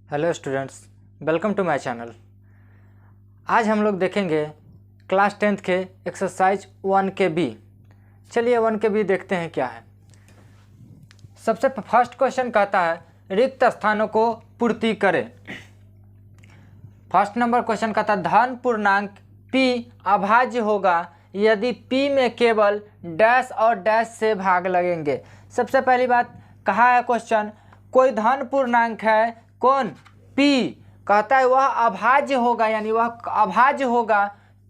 Hello students, welcome to my channel. आज हम लोग देखेंगे क्लास 10th के एक्सरसाइज 1 के बी। चलिए 1 के बी देखते हैं क्या है। सबसे फर्स्ट क्वेश्चन कहता है रिक्त स्थानों को पूर्ति करें। फर्स्ट नंबर क्वेश्चन कहता है धन पूर्णांक p अभाज्य होगा यदि p में केवल डैश और डैश से भाग लगेंगे। सबसे पहली बात कहा है क्वेश्चन, कोई धन पूर्णांक है कौन p, कहता है वह अभाज्य होगा, यानी वह अभाज्य होगा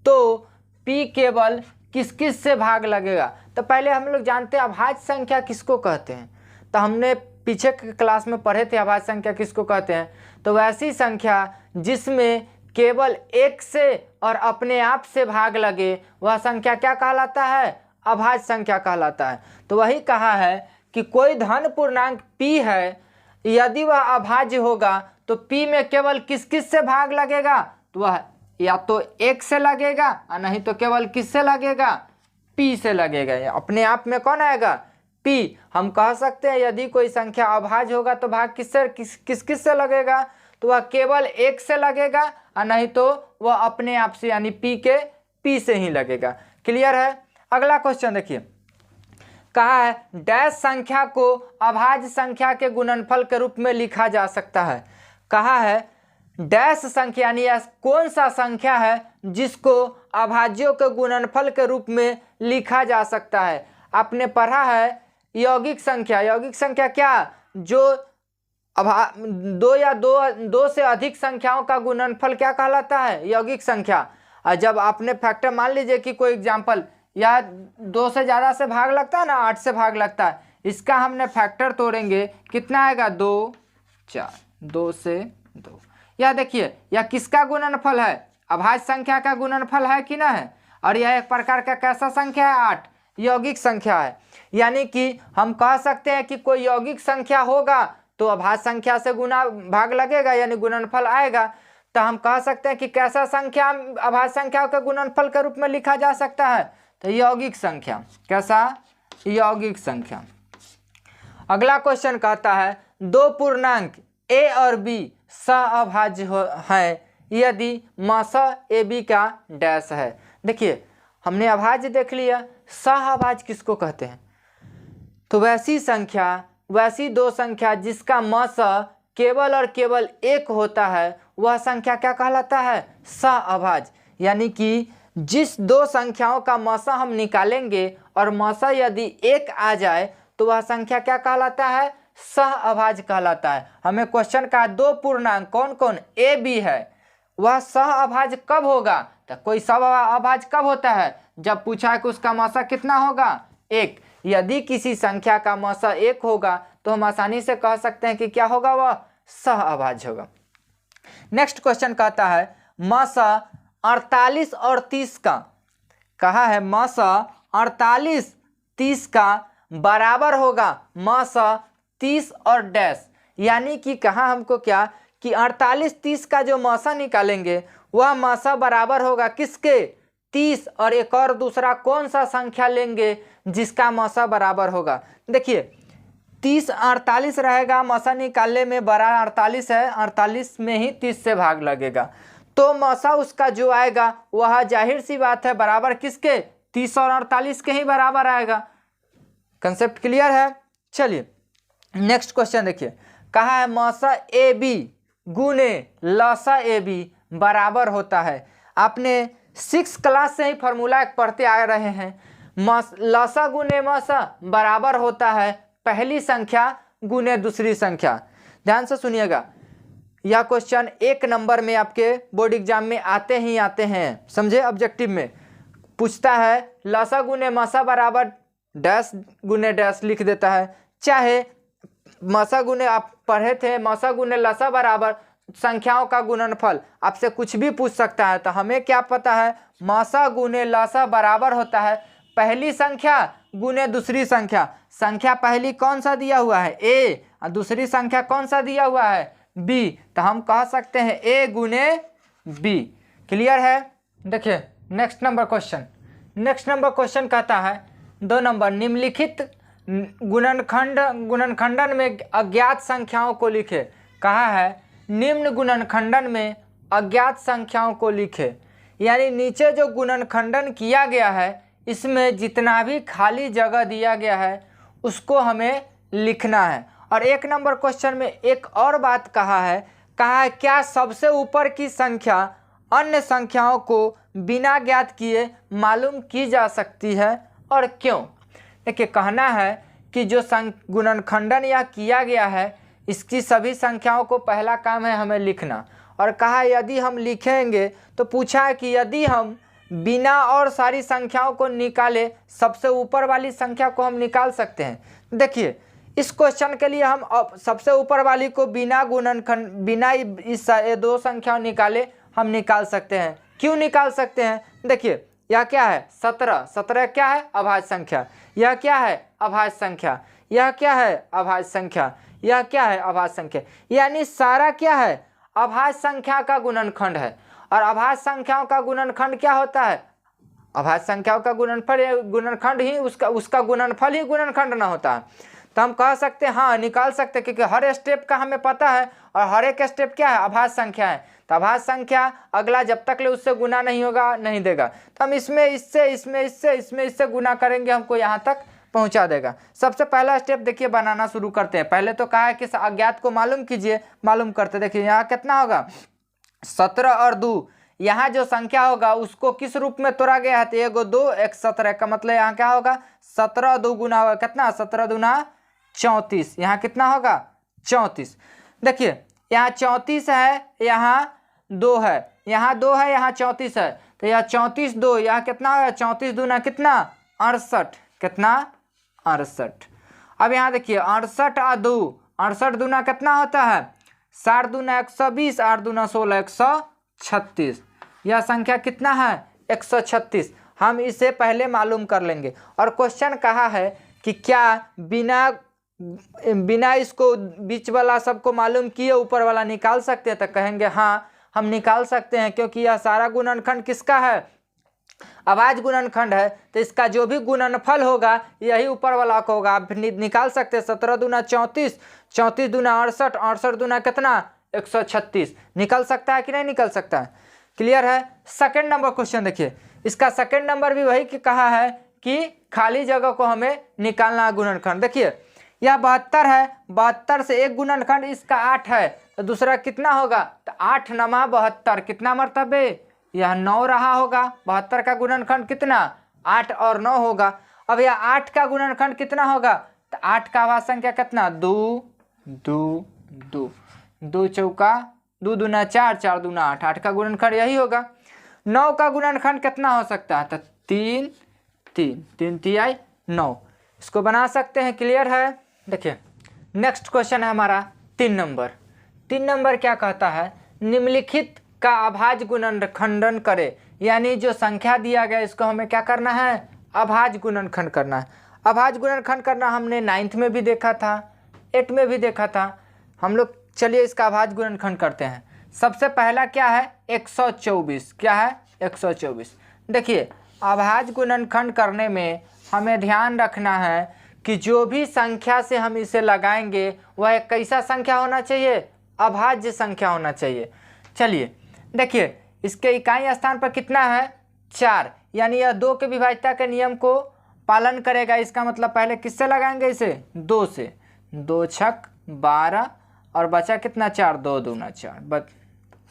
तो p केवल किस किस से भाग लगेगा। तो पहले हम लोग जानते हैं अभाज्य संख्या किसको कहते हैं, तो हमने पीछे के क्लास में पढ़े थे अभाज्य संख्या किसको कहते हैं। तो वैसी संख्या जिसमें केवल एक से और अपने आप से भाग लगे वह संख्या क्या कहलाता है, अभाज्य संख्या कहलाता है। तो वही कहा है कि कोई धन पूर्णांक p है, यदि वह अभाज्य होगा तो p में केवल किस किस से भाग लगेगा, तो वह या तो एक से लगेगा और नहीं तो केवल किस से लगेगा, p से लगेगा। अपने आप में कौन आएगा, p। हम कह सकते हैं यदि कोई संख्या अभाज्य होगा तो भाग किस से लगेगा, तो वह केवल एक से लगेगा और नहीं तो वह अपने आप से यानी p से ही लगेगा। क्लियर है। अगला क्वेश्चन देखिए, कहा है डैश संख्या को अभाज्य संख्या के गुणनफल के रूप में लिखा जा सकता है। कहा है डैश संख्या यानी कौन सा संख्या है जिसको अभाज्यों के गुणनफल के रूप में लिखा जा सकता है। आपने पढ़ा है यौगिक संख्या। यौगिक संख्या क्या, जो दो से अधिक संख्याओं का गुणनफल क्या कहलाता है, यौगिक संख्या। और जब आपने फैक्टर मान लीजिए कि कोई एग्जाम्पल या 2 से ज़्यादा से भाग लगता है ना, 8 से भाग लगता है, इसका हमने फैक्टर तोड़ेंगे कितना आएगा, 2 4, 2 से 2। यह देखिए यह किसका गुणनफल है, अभाज्य संख्या का गुणनफल है कि ना है। और यह एक प्रकार का कैसा संख्या है, 8 यौगिक संख्या है। यानी कि हम कह सकते हैं कि कोई यौगिक संख्या होगा तो अभाज्य संख्या से गुना भाग लगेगा यानी गुणनफल आएगा। तो हम कह सकते हैं कि कैसा संख्या अभाज्य संख्या के गुणनफल के रूप में लिखा जा सकता है, तो यौगिक संख्या। कैसा, यौगिक संख्या। अगला क्वेश्चन कहता है दो पूर्णांक a और b सहअभाज्य है यदि मासा ab का डैश है। देखिए हमने अभाज्य देख लिया, सहअभाज्य किसको कहते हैं, तो वैसी दो संख्या जिसका मासा केवल और केवल एक होता है वह संख्या क्या कहलाता है, सहअभाज्य। यानी कि जिस दो संख्याओं का मासा हम निकालेंगे और मासा यदि एक आ जाए तो वह संख्या क्या कहलाता है, सहअभाज्य कहलाता है। हमें क्वेश्चन का दो पूर्णांक कौन कौन a b है, वह सहअभाज्य कब होगा, तो कोई सहअभाज्य कब होता है, जब पूछा है कि उसका मासा कितना होगा, 1। यदि किसी संख्या का मासा 1 होगा तो हम आसानी से कह सकते हैं कि क्या होगा, वह सहअभाज्य होगा। नेक्स्ट क्वेश्चन कहता है मासा 48 और 30 का, कहा है मासा 48 30 का बराबर होगा मासा 30 और डैश। यानी कि कहा हमको क्या कि 48 30 का जो मासा निकालेंगे वह मासा बराबर होगा किसके, 30, और एक और दूसरा कौन सा संख्या लेंगे जिसका मासा बराबर होगा। देखिए 30 48 रहेगा, मासा निकालने में बड़ा 48 है, 48 में ही 30 से भाग लगेगा, तो मासा उसका जो आएगा वह जाहिर सी बात है बराबर किसके, 30 और 48 के ही बराबर आएगा। कंसेप्ट क्लियर है। चलिए नेक्स्ट क्वेश्चन देखिए, कहा है मासा ए बी गुने लसा ए बी बराबर होता है। आपने 6 क्लास से ही फॉर्मूला एक पढ़ते आ रहे हैं, लसा गुने मासा बराबर होता है पहली संख्या गुने दूसरी संख्या। ध्यान से सुनिएगा, यह क्वेश्चन 1 नंबर में आपके बोर्ड एग्जाम में आते ही आते हैं, समझे। ऑब्जेक्टिव में पूछता है लसा गुने मासा बराबर डैश गुने डैश लिख देता है, चाहे मासा गुने आप पढ़े थे मासा गुने लसा बराबर संख्याओं का गुणनफल, आपसे कुछ भी पूछ सकता है। तो हमें क्या पता है, मासा गुने लसा बराबर होता है पहली संख्या गुने दूसरी संख्या। संख्या पहली कौन सा दिया हुआ है, a, और दूसरी संख्या कौन सा दिया हुआ है, b। तो हम कह सकते हैं a गुने b। क्लियर है। देखिए नेक्स्ट नंबर क्वेश्चन कहता है 2 नंबर निम्नलिखित गुणनखंडन में अज्ञात संख्याओं को लिखे। कहा है निम्न गुणनखंडन में अज्ञात संख्याओं को लिखे। यानी नीचे जो गुणनखंडन किया गया है इसमें जितना भी खाली जगह दिया गया है उसको हमें लिखना है। और 1 नंबर क्वेश्चन में एक और बात कहा है क्या सबसे ऊपर की संख्या अन्य संख्याओं को बिना ज्ञात किए मालूम की जा सकती है और क्यों। देखिए कहना है कि जो गुणनखंडन या किया गया है इसकी सभी संख्याओं को पहला काम है हमें लिखना। और कहा यदि हम लिखेंगे तो पूछा है कि यदि हम बिना और सारी संख्याओं को निकाले सबसे ऊपर वाली संख्या को हम निकाल सकते हैं। देखिए इस क्वेश्चन के लिए हम सबसे ऊपर वाली को बिना गुणनखंड बिना इस 2 संख्याओं निकाले हम निकाल सकते हैं। क्यों निकाल सकते हैं? देखिए यह क्या है 17, 17 क्या है अभाज्य संख्या, यह क्या है अभाज्य संख्या, यह क्या है अभाज्य संख्या, यह क्या है अभाज्य संख्या। यानी सारा क्या है अभाज्य संख्या का गुणनखंड है। और अभाज्य संख्याओं का गुणनखंड क्या होता है? अभाज्य संख्याओं का गुणनखंड ही उसका गुणनफल ही गुणनखंड ना होता है। तो हम कह सकते हैं हाँ निकाल सकते हैं क्योंकि हर स्टेप का हमें पता है और हर एक स्टेप क्या है अभाज्य संख्या है। तो अभाज्य संख्या अगला जब तक ले उससे गुना नहीं होगा नहीं देगा। तो हम इससे गुना करेंगे हमको यहाँ तक पहुँचा देगा। सबसे पहला स्टेप देखिए बनाना शुरू करते हैं। पहले तो कहा है कि अज्ञात को मालूम कीजिए, मालूम करते। देखिए यहाँ कितना होगा 17 और 2। यहाँ जो संख्या होगा उसको किस रूप में तोड़ा गया है तो 1 2 1 17 का मतलब यहाँ क्या होगा 17 2 गुना होगा कितना 17 दूना 34। यहाँ कितना होगा 34। देखिए यहाँ 34 है, यहाँ 2 है, यहाँ 2 है, यहाँ 34 है। तो यहाँ 34 2 यहाँ कितना होगा 34 दूना कितना 68, कितना 68। अब यहाँ देखिए 68 और 2 68 दूना कितना होता है 60 दूना 120, 8 दूना 16 136। यह संख्या कितना है 136। हम इसे पहले मालूम कर लेंगे। और क्वेश्चन कहा है कि क्या बिना इसको बीच वाला सबको मालूम किए ऊपर वाला निकाल सकते हैं? तो कहेंगे हाँ हम निकाल सकते हैं क्योंकि यह सारा गुणनखंड किसका है अभाज्य गुणनखंड है। तो इसका जो भी गुणनफल होगा यही ऊपर वाला का होगा। आप निकाल सकते हैं 17 दूना 34, 34 दूना 68, 68 दूना कितना 136। निकल सकता है कि नहीं निकल सकता है? क्लियर है। सेकंड नंबर क्वेश्चन देखिए, इसका सेकंड नंबर भी वही कहा है कि खाली जगह को हमें निकालना है गुणनखंड। देखिए यह 72 है, 72 से एक गुणनखंड इसका 8 है तो दूसरा कितना होगा तो 8 नमा 72 कितना मरतबे यह 9 रहा होगा। 72 का गुणनखंड कितना 8 और 9 होगा। अब यह 8 का गुणनखंड कितना होगा तो 8 का अभाज्य संख्या कितना 2 2 2 2 चौका 2 दूना 4, 4 दूना 8, 8 का गुणनखंड यही होगा। 9 का गुणनखंड कितना हो सकता है तो 3 3 3 तिहाई 9। इसको बना सकते हैं। क्लियर है। देखिए नेक्स्ट क्वेश्चन है हमारा 3 नंबर। 3 नंबर क्या कहता है निम्नलिखित का अभाज्य गुणनखंडन करे। यानी जो संख्या दिया गया इसको हमें क्या करना है अभाज्य गुणनखंड करना है। अभाज्य गुणनखंड करना हमने 9th में भी देखा था, 8 में भी देखा था हम लोग। चलिए इसका अभाज्य गुणनखंड करते हैं। सबसे पहला क्या है 124। क्या है 124। देखिए अभाज्य गुणनखंड करने में हमें ध्यान रखना है कि जो भी संख्या से हम इसे लगाएंगे वह एक कैसा संख्या होना चाहिए अभाज्य संख्या होना चाहिए। चलिए देखिए इसके इकाई स्थान पर कितना है 4, यानी यह 2 के विभाज्यता के नियम को पालन करेगा। इसका मतलब पहले किससे लगाएंगे इसे 2 से। 2 छक 12 और बचा कितना 4, 2 दूना 4।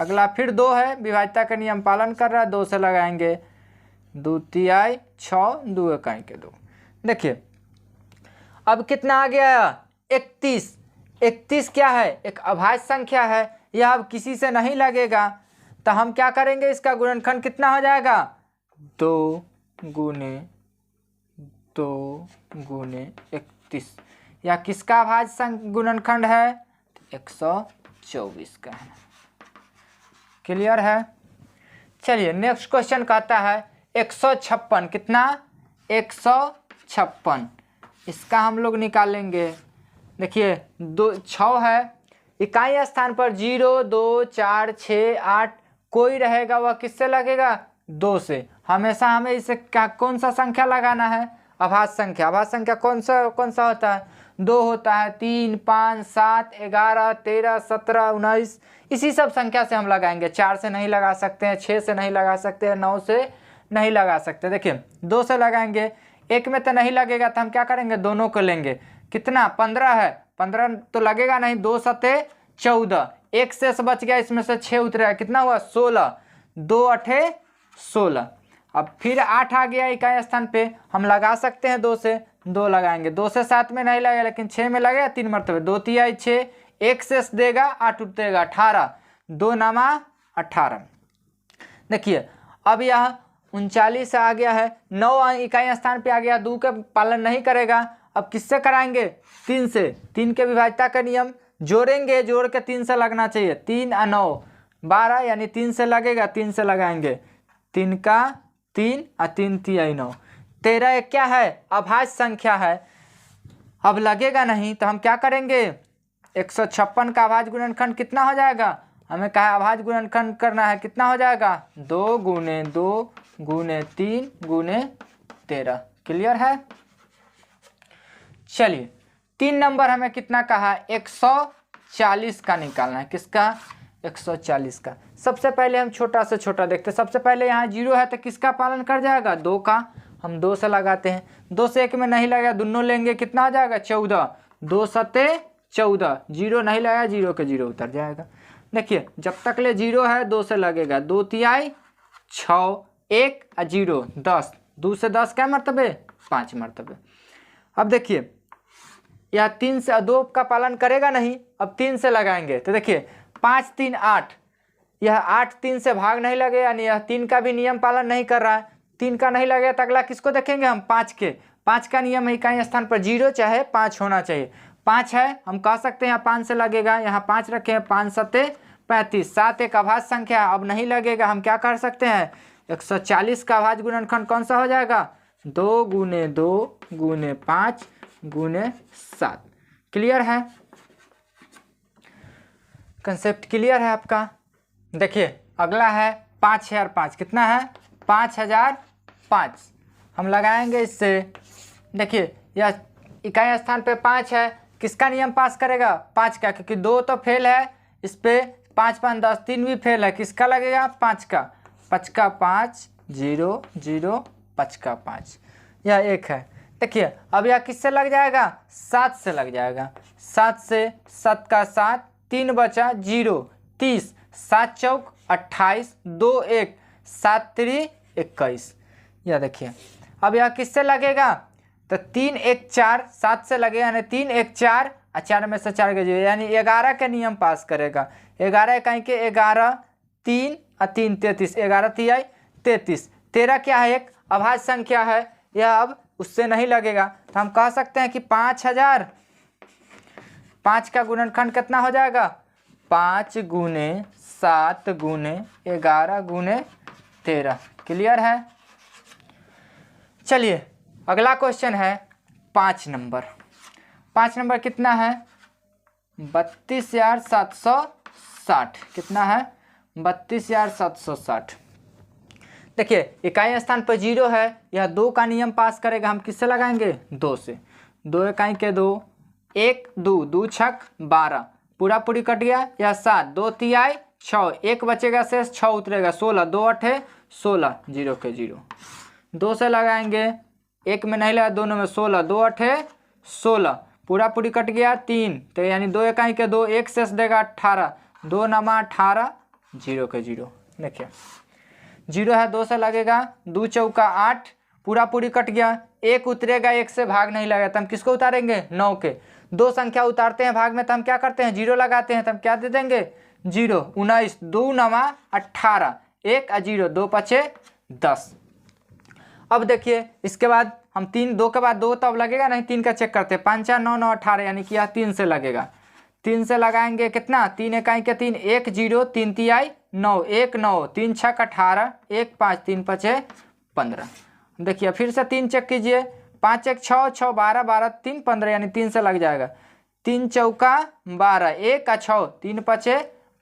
अगला फिर 2 है, विभाज्यता का नियम पालन कर रहा है, 2 से लगाएंगे 2 तिहाई 6, 2 इकाई के 2। देखिए अब कितना आ गया 31। 31 क्या है एक अभाज्य संख्या है, यह अब किसी से नहीं लगेगा। तो हम क्या करेंगे इसका गुणनखंड कितना हो जाएगा 2 गुने 31। यह किसका अभाज्य गुणनखंड है 124 का है। क्लियर है। चलिए नेक्स्ट क्वेश्चन कहता है 156। कितना 156। इसका हम लोग निकालेंगे। देखिए 6 है, इकाई स्थान पर 0 2 4 6 8 कोई रहेगा वह किससे लगेगा 2 से। हमेशा हमें इसे क्या कौन सा संख्या लगाना है अभाज्य संख्या। अभाज्य संख्या कौन सा होता है 2 होता है, 3 5 7 11 13 17 19 इसी सब संख्या से हम लगाएंगे। 4 से नहीं लगा सकते हैं, 6 से नहीं लगा सकते हैं, 9 से नहीं लगा सकते। देखिए 2 से लगाएंगे, एक में तो नहीं लगेगा तो हम क्या करेंगे, दोनों को लेंगे। कितना 15 है, 15 तो लगेगा नहीं, 2 सते 14, एक शेष बच गया, इसमें से 6 उतरेगा, कितना हुआ 16, 2 अठे 16। अब फिर 8 आ गया इकाई स्थान पे, हम लगा सकते हैं 2 से, 2 लगाएंगे। 2 से 7 में नहीं लगेगा लेकिन 6 में लगेगा 3 मरतबे, 2 तिहाई 6, एक शेष देगा 8 उतरेगा 18, 2 नामा 18। देखिए अब यह 39 आ गया है, 9 इकाई स्थान पे आ गया, 2 का पालन नहीं करेगा। अब किससे कराएंगे, 3 से। 3 के विभाज्यता का नियम जोड़ेंगे, जोड़ के 3 से लगना चाहिए। 3 और 9 12, यानी 3 से लगेगा, 3 से लगाएंगे। 3 का 3 और 3 तिहाई 9, 13 एक क्या है, अभाज्य संख्या है। अब लगेगा नहीं तो हम क्या करेंगे, 156 का अभाज्य गुणनखंड कितना हो जाएगा, हमें कहा अभाज्य गुणनखंड करना है, कितना हो जाएगा 2 गुने 2 गुने 3 गुने 13। क्लियर है। चलिए 3 नंबर हमें कितना कहा, 140 का निकालना है। किसका, 140 का। सबसे पहले हम छोटा से छोटा देखते हैं। सबसे पहले यहाँ 0 है तो किसका पालन कर जाएगा, 2 का। हम 2 से लगाते हैं, 2 से 1 में नहीं लगा, दोनों लेंगे, कितना हो जाएगा 14, 2 सते 14, 0 नहीं लगा, 0 के 0 उतर जाएगा। देखिए जब तक ले 0 है 2 से लगेगा, 2 तिहाई 6, 1 और 0 10, 2 से 10 क्या मरतबे, 5 मरतबे। अब देखिए यह 3 से 2 का पालन करेगा नहीं, अब 3 से लगाएंगे तो देखिए 5 3 8, यह 8 3 से भाग नहीं लगे, यानी यह 3 का भी नियम पालन नहीं कर रहा है। 3 का नहीं लगेगा तो अगला किसको देखेंगे हम, 5 के। 5 का नियम है इकाई स्थान पर 0 चाहे 5 होना चाहिए। 5 है, हम कह सकते हैं यहाँ 5 से लगेगा, यहाँ 5 रखे हैं, 5 सते 35, 7 एक अभाज्य संख्या, अब नहीं लगेगा, हम क्या कर सकते हैं, 140 का अभाज्य गुणनखंड कौन सा हो जाएगा, 2 गुने 2 गुने 5 गुने 7। क्लियर है, कंसेप्ट क्लियर है आपका। देखिए अगला है 5005, कितना है 5005, हम लगाएंगे इससे। देखिए यह इकाई स्थान पे 5 है, किसका नियम पास करेगा, 5 का, क्योंकि 2 तो फेल है, इस पे 5 5 10, 3 भी फेल है, किसका लगेगा 5 का। 5 का 5 0 0, 5 का 5, यह 1 है। देखिए अब यह किससे लग जाएगा, 7 से लग जाएगा। 7 से 7 का 7, 3 बचा 0, 30, 7 चौक 28, 2 1, 7 3 21। यह देखिए अब यह किससे लगेगा, तो 3 1 4, 7 से लगेगा, यानी 3 1 4 और 4 में से 4 गए, यानी 11 के नियम पास करेगा। 11 कहीं के 11, 3 और 3 33, 11 तिहाई 33। 13 क्या है, एक अभाज्य संख्या है, यह अब उससे नहीं लगेगा, तो हम कह सकते हैं कि 5000, 5 का गुणनखंड कितना हो जाएगा, 5 गुने 7 गुने 11 गुने 13। क्लियर है। चलिए अगला क्वेश्चन है 5 नंबर। 5 नंबर कितना है, 32,760। कितना है, 32,760। देखिए इकाई स्थान पर 0 है, यह 2 का नियम पास करेगा, हम किससे लगाएंगे, 2 से। 2 इकाई के 2, 1 2, 2 छक 12, पूरा पूरी कट गया, यह 7, 2 तिहाई 6, 1 बचेगा शेष, 6 उतरेगा 16, 2 अठे 16, 0 के 0। 2 से लगाएंगे, 1 में नहीं लगा, दोनों में 16, 2 अठे 16, पूरा पूरी कट गया 3, तो यानी 2 इकाई के 2, 1 शेष देगा 18, 2 नमा 18, 0 के 0। देखिए 0 है, 2 से लगेगा, 2 चौका 8, पूरा पूरी कट गया, 1 उतरेगा, 1 से भाग नहीं लगा, तो हम किसको उतारेंगे, 9 के। 2 संख्या उतारते हैं भाग में तो हम क्या करते हैं, 0 लगाते हैं, तो हम क्या दे देंगे 0, 19, 2 नमा 18, 1 और 0, 2 पचे 10। अब देखिए इसके बाद हम 2 के बाद 2 तब लगेगा नहीं, 3 का चेक करते हैं, 5 4 9 9 18, यानी कि यह 3 से लगेगा। 3 से लगाएंगे कितना, 3 इकाई के 3, 1 0, 3 तिहाई 9, 1 9, 3 छक 18, 1 5, 3 पचे 15। देखिए फिर से 3 चेक कीजिए, 5 1 6 6 12 12 3 15, यानी 3 से लग जाएगा। 3 चौका 12, 1 का 6, 3 पचे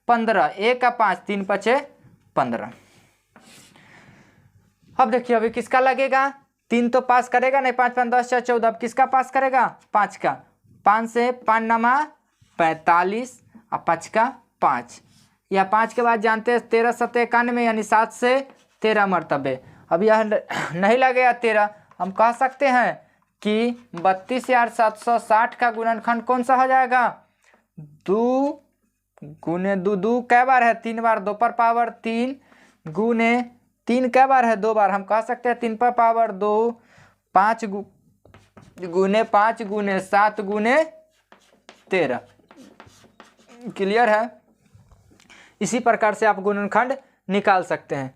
15, 1 का 5, 3 पचे 15। अब देखिए अभी किसका लगेगा, 3 तो पास करेगा नहीं, 5 5 10 6 14, अब किसका पास करेगा, 5 का। 5 से 5 नमा 45 और 5 का 5, या 5 के बाद जानते हैं 13 सत्ते 91 यानी 7 से 13 मरतबे। अब यह नहीं लगेगा 13, हम कह सकते हैं कि 32,760 का गुणनखंड कौन सा हो जाएगा? 2 गुने 2, 2 कै बार है? 3 बार, 2 पर पावर 3 गुने 3 कै बार है? 2 बार। हम कह सकते हैं 3 पर पावर 2, 5 गुने 5 गुने 7 गुने 13। क्लियर है? इसी प्रकार से आप गुणनखंड निकाल सकते हैं।